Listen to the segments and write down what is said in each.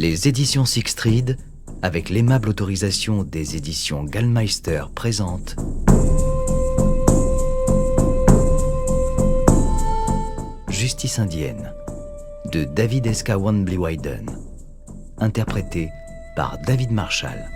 Les éditions Sixtreed, avec l'aimable autorisation des éditions Gallmeister, présentent Justice indienne de David S.K. Wanbley-Wyden, interprété par David Marshall.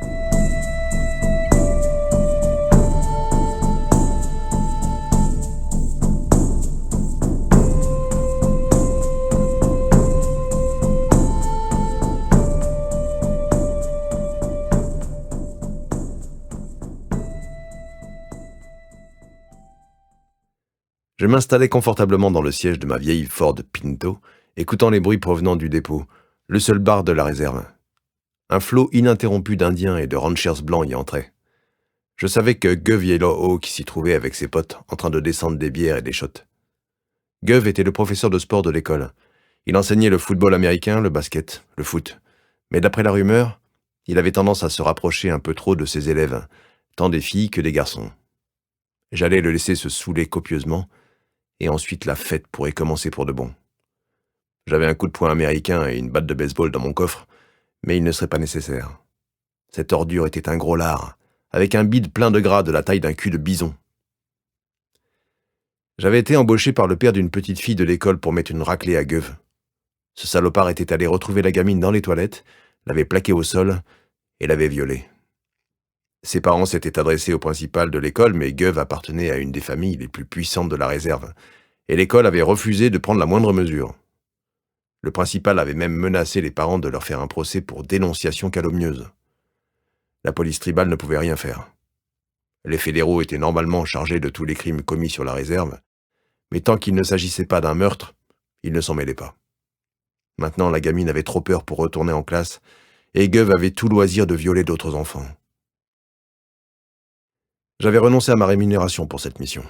Je m'installais confortablement dans le siège de ma vieille Ford Pinto, écoutant les bruits provenant du dépôt, le seul bar de la réserve. Un flot ininterrompu d'Indiens et de ranchers blancs y entrait. Je savais que Guv Yellowhawk s'y trouvait avec ses potes, en train de descendre des bières et des shots. Guv était le professeur de sport de l'école. Il enseignait le football américain, le basket, le foot. Mais d'après la rumeur, il avait tendance à se rapprocher un peu trop de ses élèves, tant des filles que des garçons. J'allais le laisser se saouler copieusement, et ensuite la fête pourrait commencer pour de bon. J'avais un coup de poing américain et une batte de baseball dans mon coffre, mais il ne serait pas nécessaire. Cette ordure était un gros lard, avec un bide plein de gras de la taille d'un cul de bison. J'avais été embauché par le père d'une petite fille de l'école pour mettre une raclée à Guv. Ce salopard était allé retrouver la gamine dans les toilettes, l'avait plaquée au sol et l'avait violée. Ses parents s'étaient adressés au principal de l'école, mais Guv appartenait à une des familles les plus puissantes de la réserve, et l'école avait refusé de prendre la moindre mesure. Le principal avait même menacé les parents de leur faire un procès pour dénonciation calomnieuse. La police tribale ne pouvait rien faire. Les fédéraux étaient normalement chargés de tous les crimes commis sur la réserve, mais tant qu'il ne s'agissait pas d'un meurtre, ils ne s'en mêlaient pas. Maintenant, la gamine avait trop peur pour retourner en classe, et Guv avait tout loisir de violer d'autres enfants. J'avais renoncé à ma rémunération pour cette mission.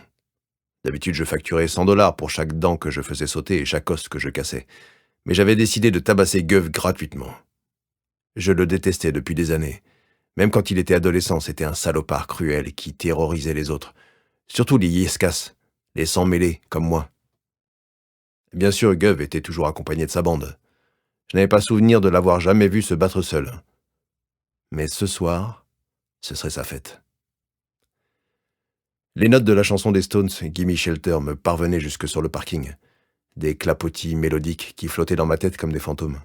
D'habitude, je facturais $100 pour chaque dent que je faisais sauter et chaque os que je cassais, mais j'avais décidé de tabasser Guv gratuitement. Je le détestais depuis des années. Même quand il était adolescent, c'était un salopard cruel qui terrorisait les autres, surtout les Yescas, les sans-mêlés comme moi. Bien sûr, Guv était toujours accompagné de sa bande. Je n'avais pas souvenir de l'avoir jamais vu se battre seul. Mais ce soir, ce serait sa fête. Les notes de la chanson des Stones, Gimme Shelter, me parvenaient jusque sur le parking. Des clapotis mélodiques qui flottaient dans ma tête comme des fantômes.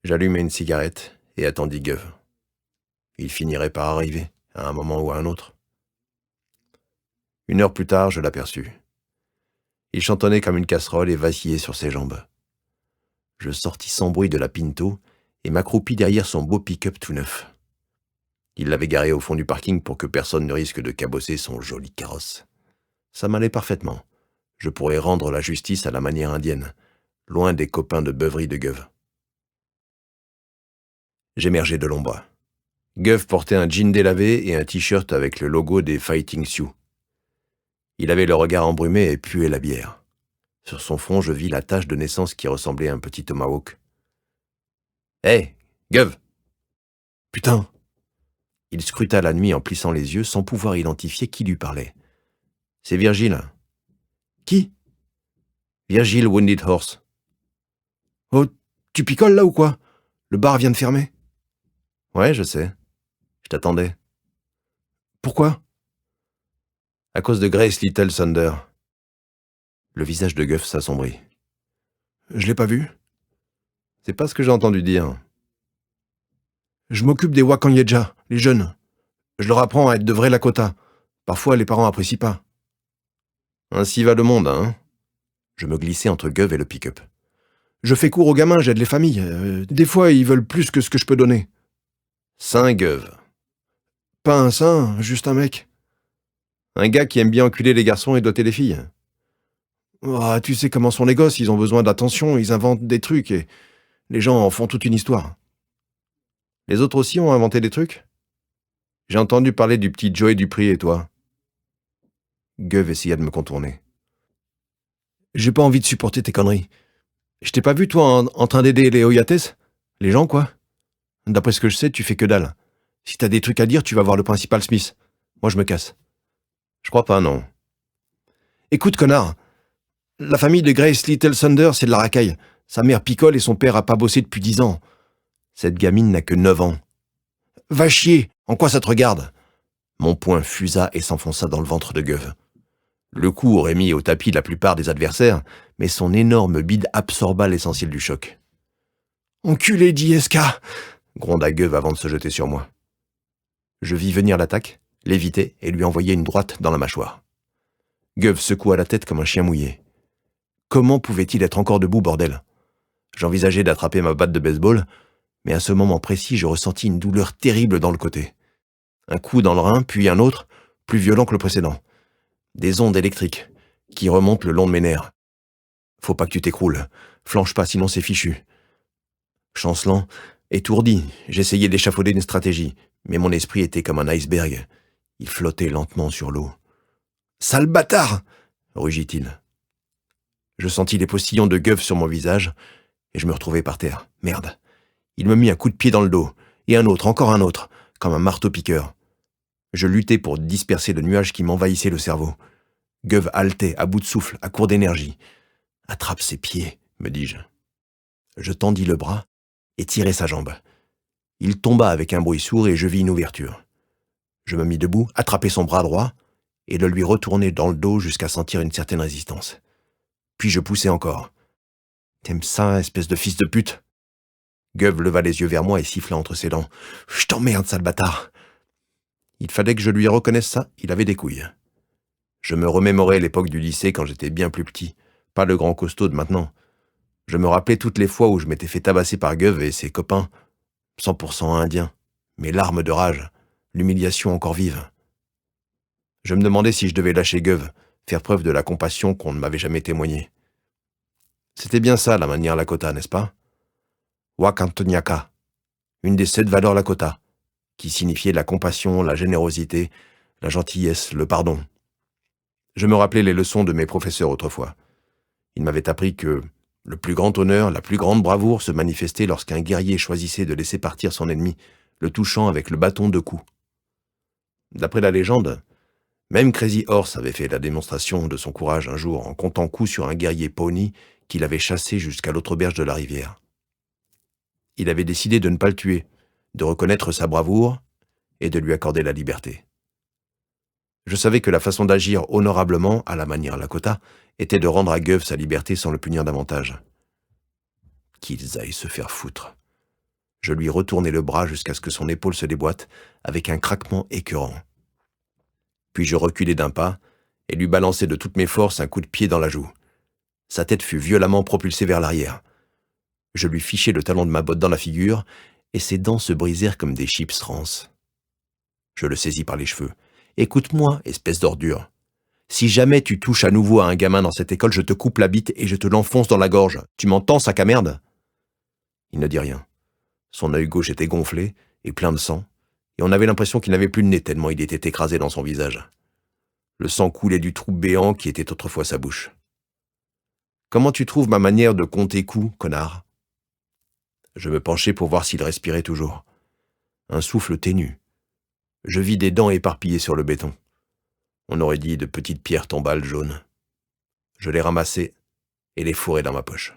J'allumai une cigarette et attendis Guv. Il finirait par arriver, à un moment ou à un autre. 1 heure plus tard, je l'aperçus. Il chantonnait comme une casserole et vacillait sur ses jambes. Je sortis sans bruit de la Pinto et m'accroupis derrière son beau pick-up tout neuf. Il l'avait garé au fond du parking pour que personne ne risque de cabosser son joli carrosse. Ça m'allait parfaitement. Je pourrais rendre la justice à la manière indienne, loin des copains de beuverie de Guv. J'émergeai de l'ombre. Guv portait un jean délavé et un t-shirt avec le logo des Fighting Sioux. Il avait le regard embrumé et puait la bière. Sur son front, je vis la tache de naissance qui ressemblait à un petit tomahawk. « Hé, Guv !»« Putain !» Il scruta la nuit en plissant les yeux sans pouvoir identifier qui lui parlait. « C'est Virgile. »« Qui ?»« Virgile Wounded Horse. »« Oh, tu picoles là ou quoi ? Le bar vient de fermer. »« Ouais, je sais. Je t'attendais. »« Pourquoi ? » ?»« À cause de Grace Little Thunder. » Le visage de Guv s'assombrit. « Je l'ai pas vu. »« C'est pas ce que j'ai entendu dire. »« Je m'occupe des Wakanyeja, les jeunes. Je leur apprends à être de vrais Lakota. Parfois, les parents apprécient pas. »« Ainsi va le monde, hein ?» Je me glissais entre Guv et le pick-up. « Je fais cours aux gamins, j'aide les familles. Des fois, ils veulent plus que ce que je peux donner. »« Saint Guv. »« Pas un saint, juste un mec. »« Un gars qui aime bien enculer les garçons et doter les filles. » Oh, tu sais comment sont les gosses, ils ont besoin d'attention, ils inventent des trucs et les gens en font toute une histoire. Les autres aussi ont inventé des trucs ? J'ai entendu parler du petit Joey Dupree et toi. Guv essaya de me contourner. J'ai pas envie de supporter tes conneries. Je t'ai pas vu, toi, en train d'aider les Oyates ? Les gens, quoi ? D'après ce que je sais, tu fais que dalle. Si t'as des trucs à dire, tu vas voir le principal Smith. Moi, je me casse. Je crois pas, non. Écoute, connard. La famille de Grace Little Thunder, c'est de la racaille. Sa mère picole et son père a pas bossé depuis 10 ans. Cette gamine n'a que 9 ans. Va chier! En quoi ça te regarde? Mon poing fusa et s'enfonça dans le ventre de Guv. Le coup aurait mis au tapis la plupart des adversaires, mais son énorme bide absorba l'essentiel du choc. Enculé d'ISK! Gronda Guv avant de se jeter sur moi. Je vis venir l'attaque, l'éviter et lui envoyer une droite dans la mâchoire. Guv secoua la tête comme un chien mouillé. Comment pouvait-il être encore debout, bordel? J'envisageais d'attraper ma batte de baseball, mais à ce moment précis, je ressentis une douleur terrible dans le côté. Un coup dans le rein, puis un autre, plus violent que le précédent. Des ondes électriques, qui remontent le long de mes nerfs. Faut pas que tu t'écroules. Flanche pas, sinon c'est fichu. Chancelant, étourdi, j'essayais d'échafauder une stratégie, mais mon esprit était comme un iceberg. Il flottait lentement sur l'eau. « Sale bâtard !» rugit-il. Je sentis les postillons de Guv sur mon visage, et je me retrouvai par terre. Merde. Il me mit un coup de pied dans le dos, et un autre, encore un autre, comme un marteau-piqueur. Je luttais pour disperser le nuage qui m'envahissait le cerveau. Guv haletait, à bout de souffle, à court d'énergie. « Attrape ses pieds », me dis-je. Je tendis le bras et tirai sa jambe. Il tomba avec un bruit sourd et je vis une ouverture. Je me mis debout, attrapai son bras droit et le lui retournai dans le dos jusqu'à sentir une certaine résistance. Puis je poussai encore. « T'aimes ça, espèce de fils de pute ?» Guv leva les yeux vers moi et siffla entre ses dents. « Je t'emmerde, sale bâtard !» Il fallait que je lui reconnaisse ça, il avait des couilles. Je me remémorais l'époque du lycée quand j'étais bien plus petit, pas le grand costaud de maintenant. Je me rappelais toutes les fois où je m'étais fait tabasser par Guv et ses copains, 100% indiens, mes larmes de rage, l'humiliation encore vive. Je me demandais si je devais lâcher Guv, faire preuve de la compassion qu'on ne m'avait jamais témoignée. C'était bien ça la manière Lakota, n'est-ce pas? Wakantonyaka, une des 7 valeurs Lakota, qui signifiait la compassion, la générosité, la gentillesse, le pardon. Je me rappelais les leçons de mes professeurs autrefois. Ils m'avaient appris que le plus grand honneur, la plus grande bravoure se manifestait lorsqu'un guerrier choisissait de laisser partir son ennemi, le touchant avec le bâton de coups. D'après la légende, même Crazy Horse avait fait la démonstration de son courage un jour en comptant coup sur un guerrier Pawnee qu'il avait chassé jusqu'à l'autre berge de la rivière. Il avait décidé de ne pas le tuer, de reconnaître sa bravoure et de lui accorder la liberté. Je savais que la façon d'agir honorablement, à la manière Lakota, était de rendre à Guv sa liberté sans le punir davantage. Qu'ils aillent se faire foutre. Je lui retournai le bras jusqu'à ce que son épaule se déboîte avec un craquement écœurant. Puis je reculai d'un pas et lui balançai de toutes mes forces un coup de pied dans la joue. Sa tête fut violemment propulsée vers l'arrière. Je lui fichai le talon de ma botte dans la figure et ses dents se brisèrent comme des chips rances. Je le saisis par les cheveux. « Écoute-moi, espèce d'ordure. Si jamais tu touches à nouveau à un gamin dans cette école, je te coupe la bite et je te l'enfonce dans la gorge. Tu m'entends, sac à merde ?» Il ne dit rien. Son œil gauche était gonflé et plein de sang, et on avait l'impression qu'il n'avait plus de nez tellement il était écrasé dans son visage. Le sang coulait du trou béant qui était autrefois sa bouche. « Comment tu trouves ma manière de compter coups, connard ?» Je me penchai pour voir s'il respirait toujours. Un souffle ténu. Je vis des dents éparpillées sur le béton. On aurait dit de petites pierres tombales jaunes. Je les ramassai et les fourrai dans ma poche.